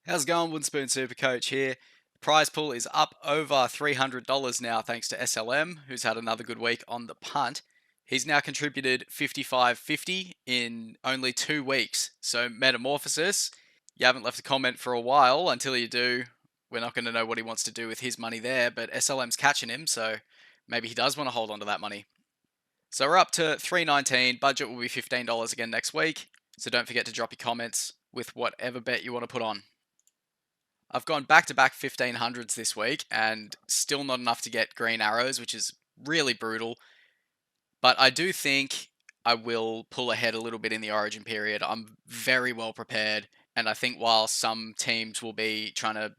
How's it going? Woodspoon Supercoach here. The prize pool is up over $300 now thanks to SLM, who's had another good week on the punt. He's now contributed 55.50 in only 2 weeks. So metamorphosis, you haven't left a comment for a while. Until you do, we're not going to know what he wants to do with his money there, but SLM's catching him, so maybe he does want to hold on to that money. So we're up to $3.19. Budget will be $15 again next week. So don't forget to drop your comments with whatever bet you want to put on. I've gone back to back 1500s this week and still not enough to get green arrows, which is really brutal. But I do think I will pull ahead a little bit in the origin period. I'm very well prepared. And I think while some teams will be trying to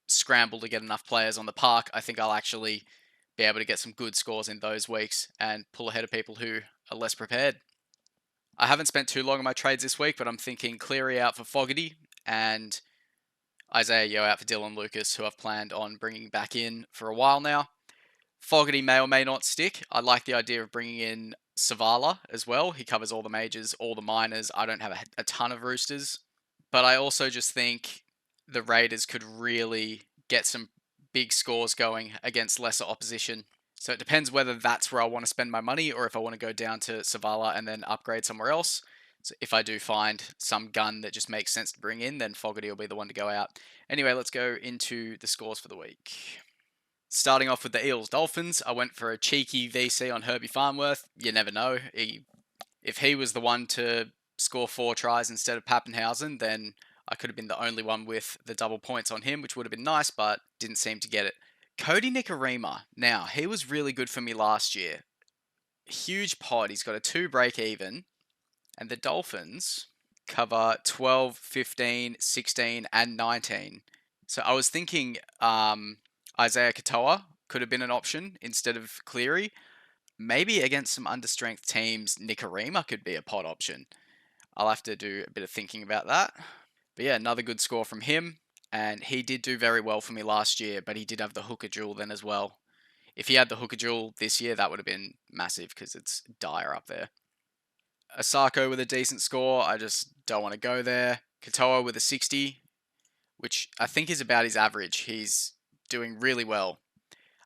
scramble to get enough players on the park, I think I'll actually be able to get some good scores in those weeks and pull ahead of people who are less prepared. I haven't spent too long on my trades this week, but I'm thinking Cleary out for Fogarty and Isaiah Yeo out for Dylan Lucas, who I've planned on bringing back in for a while now. Fogarty may or may not stick. I like the idea of bringing in Savala as well. He covers all the majors, all the minors. I don't have a ton of Roosters. But I also just think the Raiders could really get some big scores going against lesser opposition. So it depends whether that's where I want to spend my money or if I want to go down to Savala and then upgrade somewhere else. So if I do find some gun that just makes sense to bring in, then Fogarty will be the one to go out. Anyway, let's go into the scores for the week. Starting off with the Eels Dolphins, I went for a cheeky VC on Herbie Farnworth. You never know. If he was the one to score 4 tries instead of Pappenhausen, then I could have been the only one with the double points on him, which would have been nice, but didn't seem to get it. Cody Nikorima. Now, he was really good for me last year. Huge pod. He's got a 2 break even. And the Dolphins cover 12, 15, 16, and 19. So I was thinking Isaiah Katoa could have been an option instead of Cleary. Maybe against some understrength teams, Nikorima could be a pot option. I'll have to do a bit of thinking about that. But yeah, another good score from him. And he did do very well for me last year, but he did have the hooker jewel then as well. If he had the hooker jewel this year, that would have been massive because it's dire up there. Asako with a decent score, I just don't want to go there. Katoa with a 60, which I think is about his average. He's doing really well.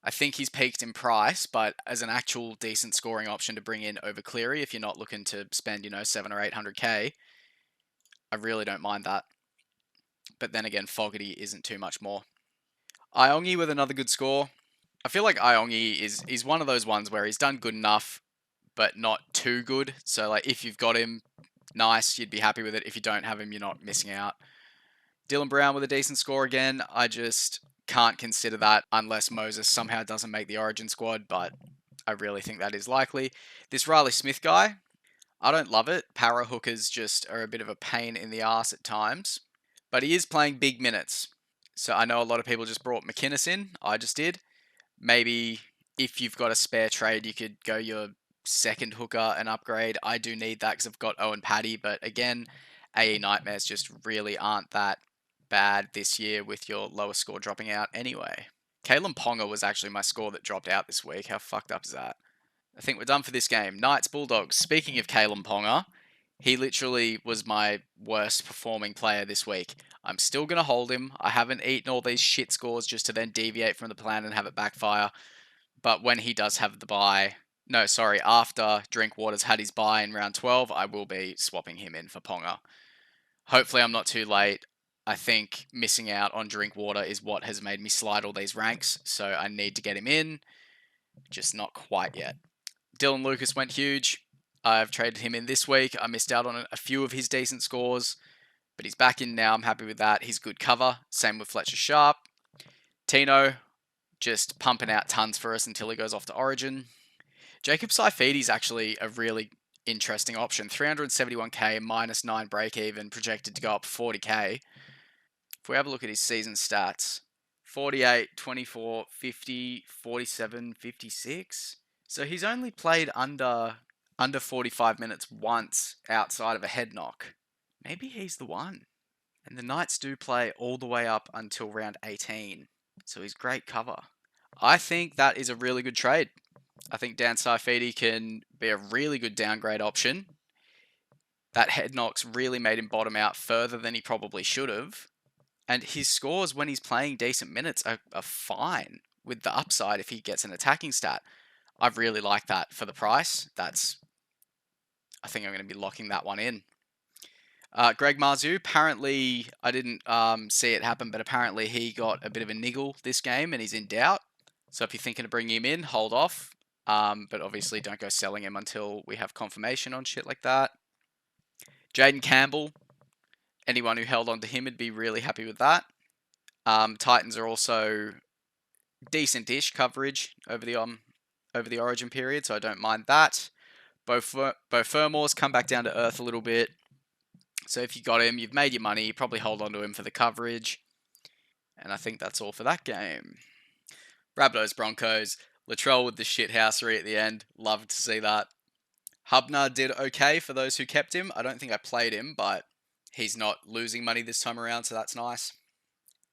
I think he's peaked in price, but as an actual decent scoring option to bring in over Cleary, if you're not looking to spend, 7 or 800k, I really don't mind that. But then again, Fogarty isn't too much more. Iongi with another good score. I feel like Iongi is one of those ones where he's done good enough, but not too good. So like if you've got him, nice, you'd be happy with it. If you don't have him, you're not missing out. Dylan Brown with a decent score again. I just can't consider that unless Moses somehow doesn't make the Origin squad, but I really think that is likely. This Riley Smith guy, I don't love it. Para hookers just are a bit of a pain in the ass at times, but he is playing big minutes. So I know a lot of people just brought McInnes in. I just did. Maybe if you've got a spare trade, you could go your second hooker and upgrade. I do need that because I've got Owen Paddy, but again, AE Nightmares just really aren't that bad this year with your lowest score dropping out anyway. Kalen Ponga was actually my score that dropped out this week. How fucked up is that? I think we're done for this game. Knights Bulldogs. Speaking of Kalen Ponga, he literally was my worst performing player this week. I'm still going to hold him. I haven't eaten all these shit scores just to then deviate from the plan and have it backfire. But when he does have the bye, no, sorry, after Drinkwater's had his bye in round 12, I will be swapping him in for Ponga. Hopefully I'm not too late. I think missing out on Drinkwater is what has made me slide all these ranks, so I need to get him in, just not quite yet. Dylan Lucas went huge. I've traded him in this week. I missed out on a few of his decent scores, but he's back in now. I'm happy with that. He's good cover. Same with Fletcher Sharp. Tino, just pumping out tons for us until he goes off to Origin. Jacob Saifidi's actually a really interesting option. 371k minus 9 break even, projected to go up 40k. If we have a look at his season stats, 48, 24, 50, 47, 56. So he's only played under 45 minutes once outside of a head knock. Maybe he's the one. And the Knights do play all the way up until round 18. So he's great cover. I think that is a really good trade. I think Dan Saifidi can be a really good downgrade option. That head knocks really made him bottom out further than he probably should have. And his scores when he's playing decent minutes are fine with the upside if he gets an attacking stat. I really like that for the price. I think I'm going to be locking that one in. Greg Marzu, apparently, I didn't see it happen, but apparently he got a bit of a niggle this game and he's in doubt. So if you're thinking of bringing him in, hold off. But obviously don't go selling him until we have confirmation on shit like that. Jaden Campbell, anyone who held on to him would be really happy with that. Titans are also decent-ish coverage over the Origin period, so I don't mind that. Bo Fermor's come back down to earth a little bit. So if you got him, you've made your money. You probably hold on to him for the coverage. And I think that's all for that game. Rabbitohs Broncos. Latrell with the shithousery at the end. Love to see that. Hubner did okay for those who kept him. I don't think I played him, but he's not losing money this time around, so that's nice.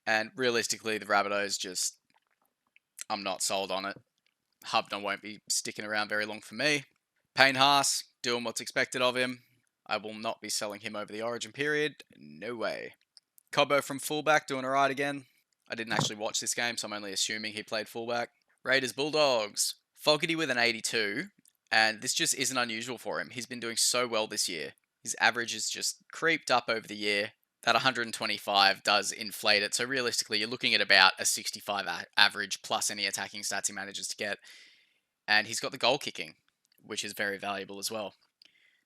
And realistically, the Rabbitohs I'm not sold on it. Hubner won't be sticking around very long for me. Payne Haas, doing what's expected of him. I will not be selling him over the Origin period. No way. Cobbo from fullback doing alright again. I didn't actually watch this game, so I'm only assuming he played fullback. Raiders Bulldogs. Fogarty with an 82, and this just isn't unusual for him. He's been doing so well this year. His average has just creeped up over the year. That 125 does inflate it, so realistically you're looking at about a 65 average plus any attacking stats he manages to get. And he's got the goal kicking, which is very valuable as well.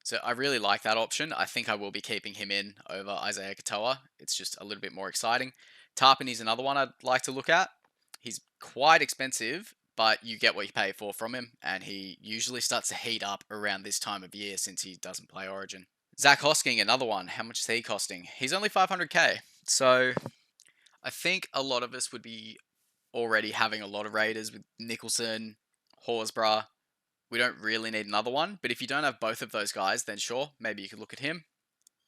So I really like that option. I think I will be keeping him in over Isaiah Katoa. It's just a little bit more exciting. Tarpon is another one I'd like to look at. He's quite expensive, but you get what you pay for from him, and he usually starts to heat up around this time of year since he doesn't play Origin. Zach Hosking, another one. How much is he costing? He's only 500k. So I think a lot of us would be already having a lot of Raiders with Nicholson, Horsburgh. We don't really need another one, but if you don't have both of those guys, then sure, maybe you could look at him.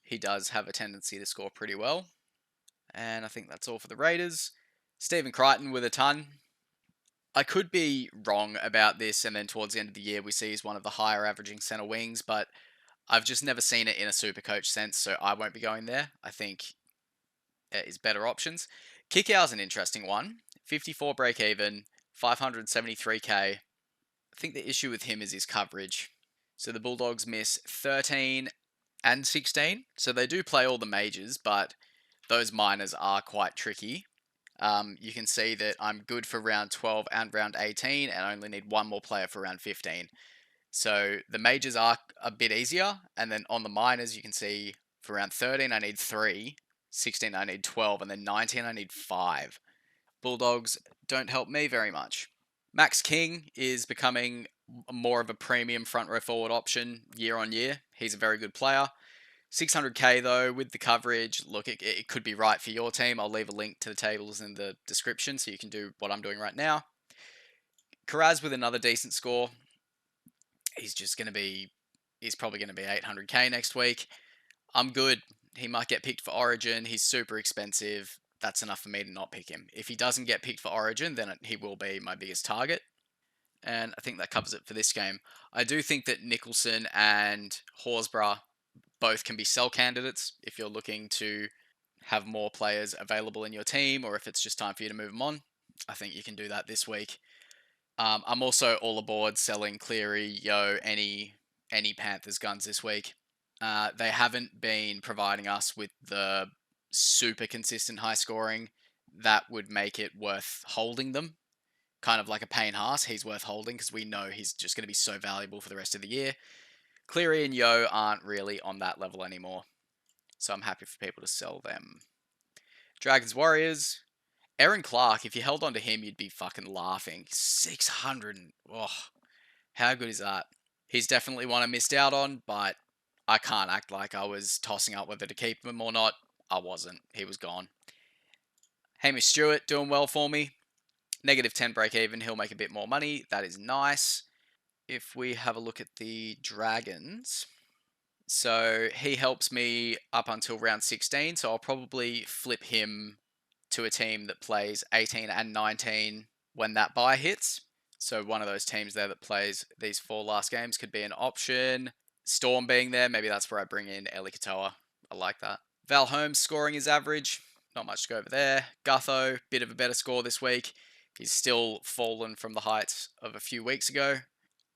He does have a tendency to score pretty well. And I think that's all for the Raiders. Stephen Crichton with a ton. I could be wrong about this, and then towards the end of the year we see he's one of the higher averaging centre wings, but I've just never seen it in a Supercoach sense, so I won't be going there. I think it is better options. Kickout's an interesting one. 54 break even, 573k. I think the issue with him is his coverage. So the Bulldogs miss 13 and 16. So they do play all the majors, but those minors are quite tricky. You can see that I'm good for round 12 and round 18, and I only need one more player for round 15. So the majors are a bit easier, and then on the minors, you can see for round 13, I need 3, 16, I need 12, and then 19, I need 5. Bulldogs don't help me very much. Max King is becoming more of a premium front row forward option year on year. He's a very good player. 600k though with the coverage. Look, it could be right for your team. I'll leave a link to the tables in the description so you can do what I'm doing right now. Karaz with another decent score. He's probably going to be 800k next week. I'm good. He might get picked for Origin. He's super expensive. That's enough for me to not pick him. If he doesn't get picked for Origin, then he will be my biggest target. And I think that covers it for this game. I do think that Nicholson and Horsburgh both can be sell candidates if you're looking to have more players available in your team, or if it's just time for you to move them on. I think you can do that this week. I'm also all aboard selling Cleary, Yo, any Panthers guns this week. They haven't been providing us with the super consistent high scoring that would make it worth holding them. Kind of like a Payne Haas, he's worth holding because we know he's just going to be so valuable for the rest of the year. Cleary and Yo aren't really on that level anymore, so I'm happy for people to sell them. Dragons Warriors. Aaron Clark, if you held on to him, you'd be fucking laughing. 600. Oh, how good is that? He's definitely one I missed out on, but I can't act like I was tossing up whether to keep him or not. I wasn't. He was gone. Hamish Stewart doing well for me. -10 break even. He'll make a bit more money. That is nice. If we have a look at the Dragons, so he helps me up until round 16, so I'll probably flip him to a team that plays 18 and 19 when that bye hits. So one of those teams there that plays these 4 last games could be an option. Storm being there, maybe that's where I bring in Eli Katoa. I like that. Val Holmes scoring is average. not much to go over there. Gutho, bit of a better score this week. He's still fallen from the heights of a few weeks ago.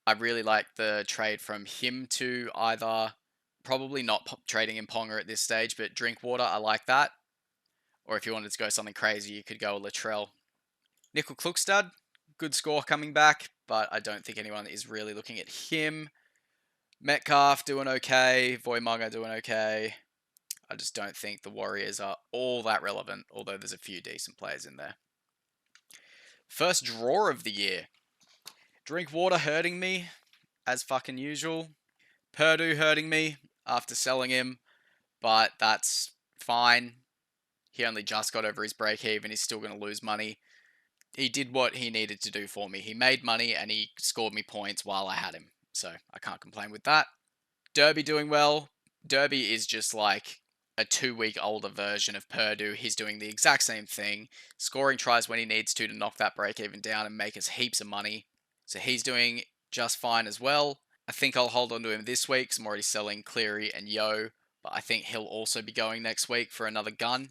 I really like the trade from him to either, probably not trading in Ponga at this stage, but Drinkwater, I like that. Or if you wanted to go something crazy, you could go Latrell. Nickel Klukstad, good score coming back, but I don't think anyone is really looking at him. Metcalf doing okay. Voimaga doing okay. I just don't think the Warriors are all that relevant, although there's a few decent players in there. First draw of the year. Drinkwater hurting me, as fucking usual. Purdue hurting me after selling him, but that's fine. He only just got over his break even. He's still going to lose money. He did what he needed to do for me. He made money and he scored me points while I had him. So I can't complain with that. Derby doing well. Derby is just like a 2-week older version of Purdue. He's doing the exact same thing, scoring tries when he needs to knock that break even down and make us heaps of money. So he's doing just fine as well. I think I'll hold on to him this week because I'm already selling Cleary and Yo, but I think he'll also be going next week for another gun.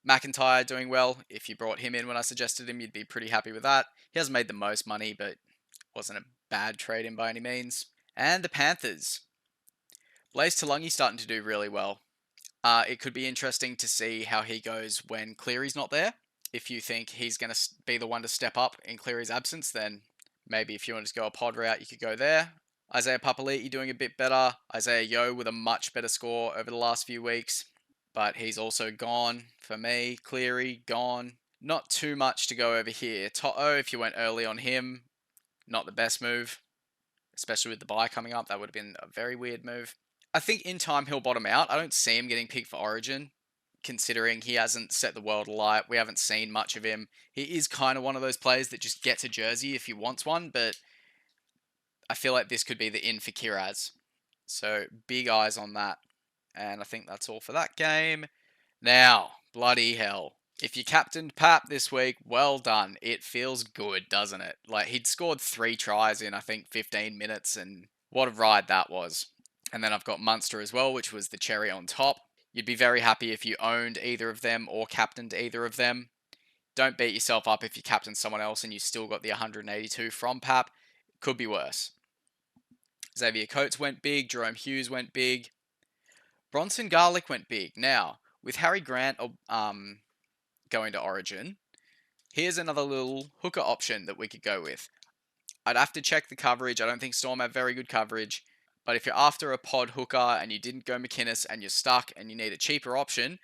McIntyre doing well. If you brought him in when I suggested him, you'd be pretty happy with that. He hasn't made the most money, but wasn't a bad trade-in by any means. And the Panthers. Blaze Talungi's starting to do really well. It could be interesting to see how he goes when Cleary's not there. If you think he's going to be the one to step up in Cleary's absence, then maybe if you want to go a pod route, you could go there. Isaiah Papali'i doing a bit better. Isaiah Yo with a much better score over the last few weeks. But he's also gone for me. Cleary, gone. Not too much to go over here. To'o, if you went early on him, not the best move. Especially with the bye coming up, that would have been a very weird move. I think in time he'll bottom out. I don't see him getting picked for Origin, considering he hasn't set the world alight. We haven't seen much of him. He is kind of one of those players that just gets a jersey if he wants one, but I feel like this could be the in for Kiraz. So big eyes on that. And I think that's all for that game. Now, bloody hell. If you captained Pap this week, well done. It feels good, doesn't it? Like, he'd scored 3 tries in, I think, 15 minutes, and what a ride that was. And then I've got Munster as well, which was the cherry on top. You'd be very happy if you owned either of them or captained either of them. Don't beat yourself up if you captained someone else and you still got the 182 from Pap. Could be worse. Xavier Coates went big. Jerome Hughes went big. Bronson Garlic went big. Now, with Harry Grant going to Origin, here's another little hooker option that we could go with. I'd have to check the coverage. I don't think Storm have very good coverage. But if you're after a pod hooker and you didn't go McInnes and you're stuck and you need a cheaper option,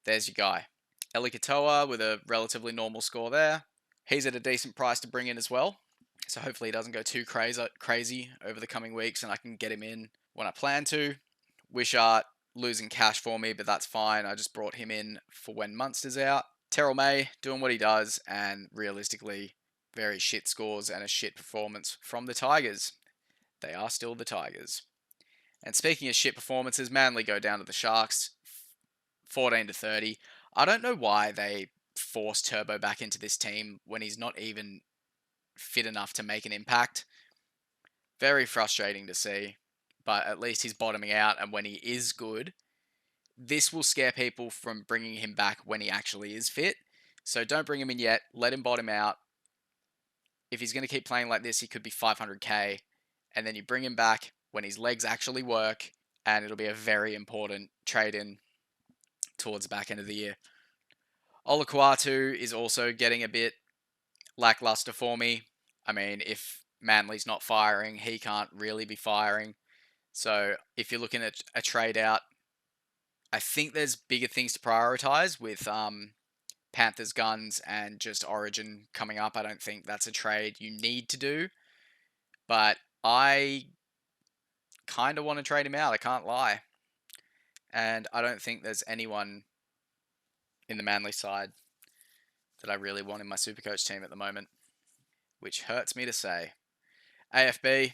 there's your guy. Eli Katoa with a relatively normal score there. He's at a decent price to bring in as well. So hopefully he doesn't go too crazy over the coming weeks and I can get him in when I plan to. Wishart losing cash for me, but that's fine. I just brought him in for when Munster's out. Terrell May doing what he does, and realistically, very shit scores and a shit performance from the Tigers. They are still the Tigers. And speaking of shit performances, Manly go down to the Sharks, 14-30. I don't know why they forced Turbo back into this team when he's not even fit enough to make an impact. Very frustrating to see, but at least he's bottoming out, and when he is good, this will scare people from bringing him back when he actually is fit. So don't bring him in yet. Let him bottom out. If he's going to keep playing like this, he could be 500k, and then you bring him back when his legs actually work, and it'll be a very important trade-in towards the back end of the year. Olakuatu is also getting a bit lackluster for me. I mean, if Manly's not firing, he can't really be firing. So if you're looking at a trade out, I think there's bigger things to prioritize with Panthers guns and just Origin coming up. I don't think that's a trade you need to do. But I kind of want to trade him out, I can't lie. And I don't think there's anyone in the Manly side that I really want in my Supercoach team at the moment, which hurts me to say. AFB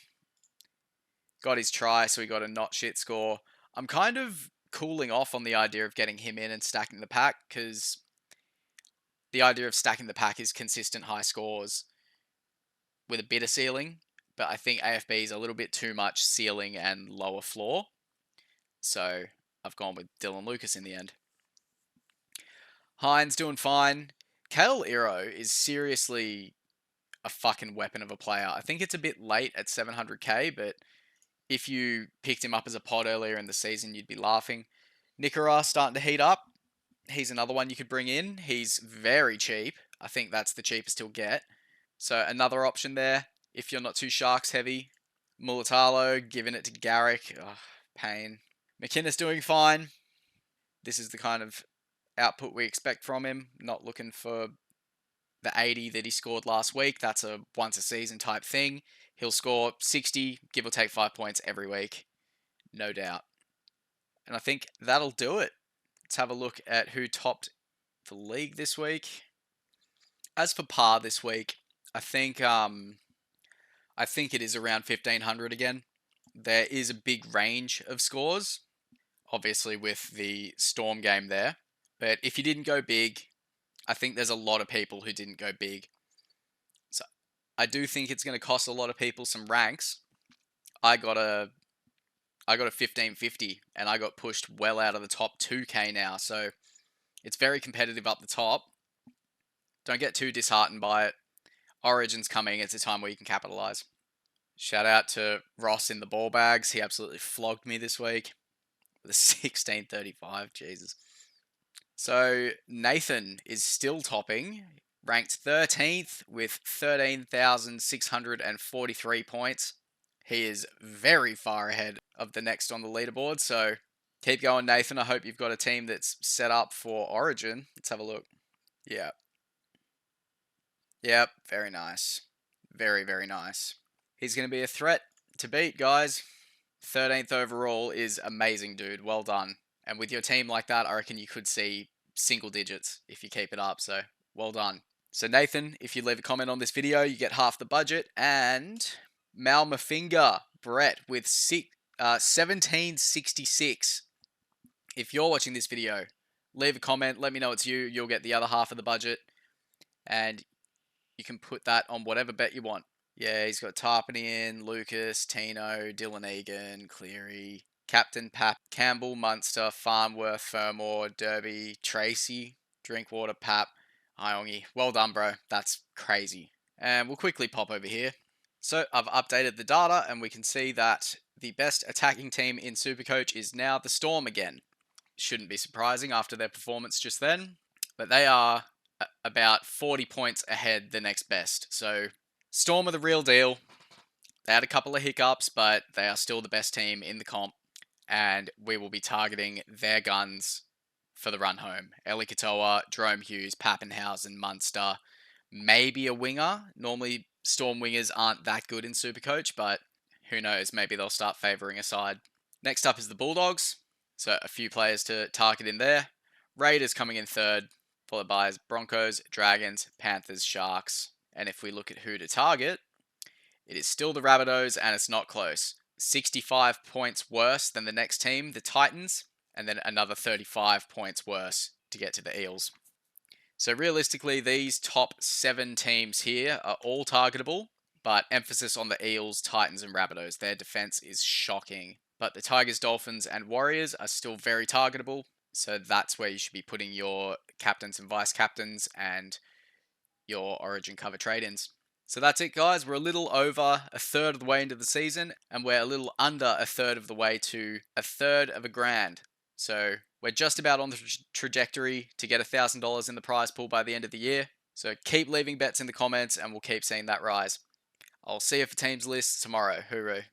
got his try, so he got a not shit score. I'm kind of cooling off on the idea of getting him in and stacking the pack, because the idea of stacking the pack is consistent high scores with a bit of ceiling, but I think AFB is a little bit too much ceiling and lower floor. So I've gone with Dylan Lucas in the end. Hines doing fine. Kale Iro is seriously a fucking weapon of a player. I think it's a bit late at 700k, but if you picked him up as a pod earlier in the season, you'd be laughing. Nikora starting to heat up. He's another one you could bring in. He's very cheap. I think that's the cheapest he'll get. So another option there if you're not too Sharks heavy. Mulatalo giving it to Garrick. Ugh, pain. McInnes doing fine. This is the kind of output we expect from him. Not looking for the 80 that he scored last week. That's a once a season type thing. He'll score 60, give or take 5 points every week. No doubt. And I think that'll do it. Let's have a look at who topped the league this week. As for par this week, I think it is around 1500 again. There is a big range of scores, obviously with the Storm game there. But if you didn't go big, I think there's a lot of people who didn't go big. So I do think it's going to cost a lot of people some ranks. I got a 1550 and I got pushed well out of the top 2k now. So it's very competitive up the top. Don't get too disheartened by it. Origin's coming. It's a time where you can capitalize. Shout out to Ross in the ball bags. He absolutely flogged me this week with a 1635. Jesus. So Nathan is still topping, ranked 13th with 13,643 points. He is very far ahead of the next on the leaderboard. So keep going, Nathan. I hope you've got a team that's set up for Origin. Let's have a look. Yeah. Yep. Very nice. Very, very nice. He's going to be a threat to beat, guys. 13th overall is amazing, dude. Well done. And with your team like that, I reckon you could see single digits if you keep it up. So, well done. So, Nathan, if you leave a comment on this video, you get half the budget. And Malmafinger Brett with 1766. If you're watching this video, leave a comment. Let me know it's you. You'll get the other half of the budget. And you can put that on whatever bet you want. Yeah, he's got Tarpany in, Lucas, Tino, Dylan Egan, Cleary, Captain Pap, Campbell, Munster, Farnworth, Fermor, Derby, Tracy, Drinkwater, Pap, Iongi. Well done, bro. That's crazy. And we'll quickly pop over here. So I've updated the data and we can see that the best attacking team in Supercoach is now the Storm again. Shouldn't be surprising after their performance just then, but they are about 40 points ahead the next best. So Storm are the real deal. They had a couple of hiccups, but they are still the best team in the comp. And we will be targeting their guns for the run home. Eli Katoa, Jerome Hughes, Pappenhausen, Munster. Maybe a winger. Normally, Storm wingers aren't that good in Supercoach, but who knows? Maybe they'll start favouring a side. Next up is the Bulldogs. So a few players to target in there. Raiders coming in third, followed by Broncos, Dragons, Panthers, Sharks. And if we look at who to target, it is still the Rabbitohs, and it's not close. 65 points worse than the next team, the Titans, and then another 35 points worse to get to the Eels. So realistically, these top 7 teams here are all targetable, but emphasis on the Eels, Titans, and Rabbitohs. Their defense is shocking. But the Tigers, Dolphins, and Warriors are still very targetable, so that's where you should be putting your captains and vice captains and your Origin cover trade-ins. So that's it, guys. We're a little over a third of the way into the season, and we're a little under a third of the way to a third of a grand. So we're just about on the trajectory to get $1,000 in the prize pool by the end of the year. So keep leaving bets in the comments, and we'll keep seeing that rise. I'll see you for teams lists tomorrow. Hooroo.